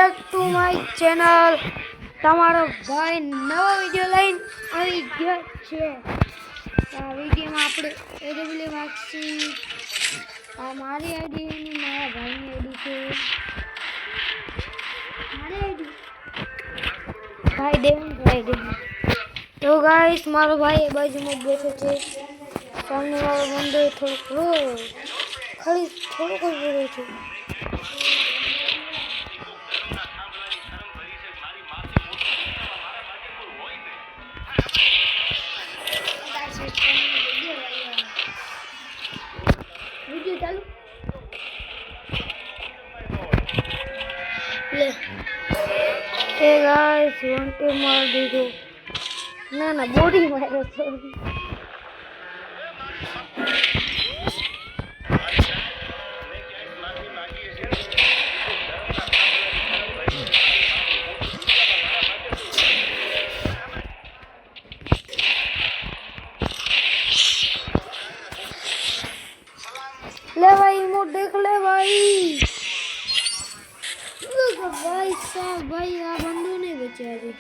Back to my channel. તમારો ભાઈ નવો વિડિયો લઈને આવી ગયો છે। આ વિડિયોમાં આપણે એડબ્લ્યુ વાક્સી આ મારી આઈડી અને મારા ભાઈની આઈડી છે। મારી આઈડી ભાઈ દેવનભાઈ તો ગાઈસ મારો ભાઈ બાજુમાં બેઠો છે। સામે વાળો બંદો થોડો ખાલી થોડો કોઈ બોલે છે। वीडियो चालू ले ए गाइस वन के मार दीजिए ना ना बॉडी मारो सॉरी ले भाई मोट देख ले भाई भाई साहब भाई आ बंदू नहीं बचे अभी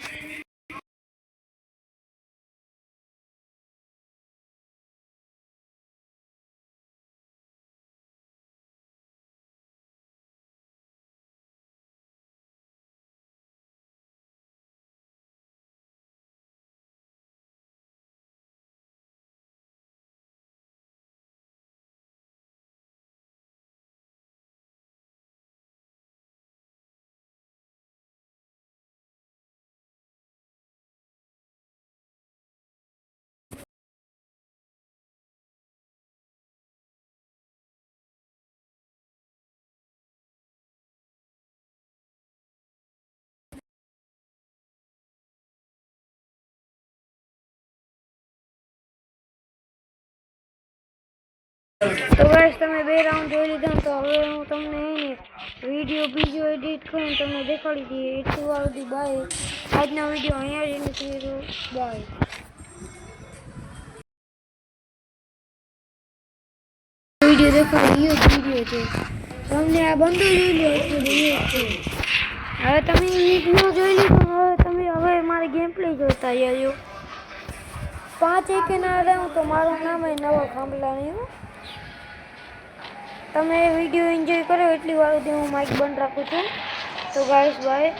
तो गाइस તમે બે રાઉન્ડ જોઈ લીધા તો હવે હું તમને વિડિયો બીજો એડિટ કરીને તમને દેખાડી દઈએ એટલું વાળું બાય આજનો વિડિયો અહીંયા જ એન્ડ કર્યો બાય વિડિયો દેખાડી એ વિડિયો છે તમને આ બંદો જોઈ લો એટલે એ છે હવે તમે વિડિયો જોઈ લીધો હવે તમે હવે મારી ગેમ પ્લે જોતા જાજો 5 એક ના રહું તો મારું નામ એ નવા ખાંભલાની તમે વિડિયો એન્જોય કરો એટલી વાર સુધી હું માઈક બંધ રાખું છું તો ગાઈસ બાય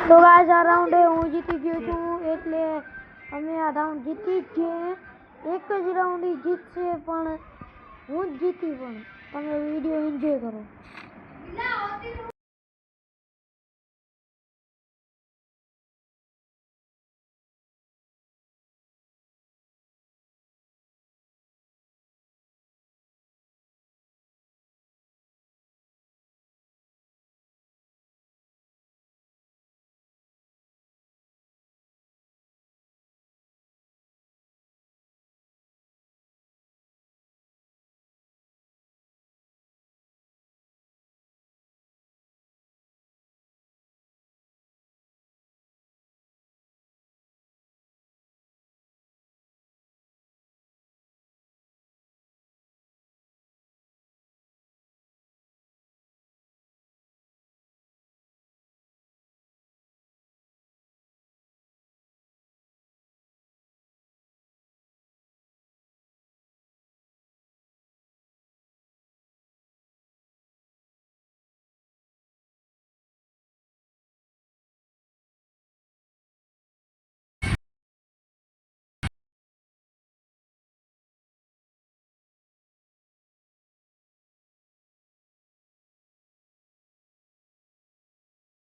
तो गाइस आ राउंड હું જીતી ગયો છું એટલે અમે આ રાઉન્ડ જીતી છે એક જ રાઉન્ડ જીતશે પણ હું જ જીતી પણ તમે વિડિયો એન્જોય કરો।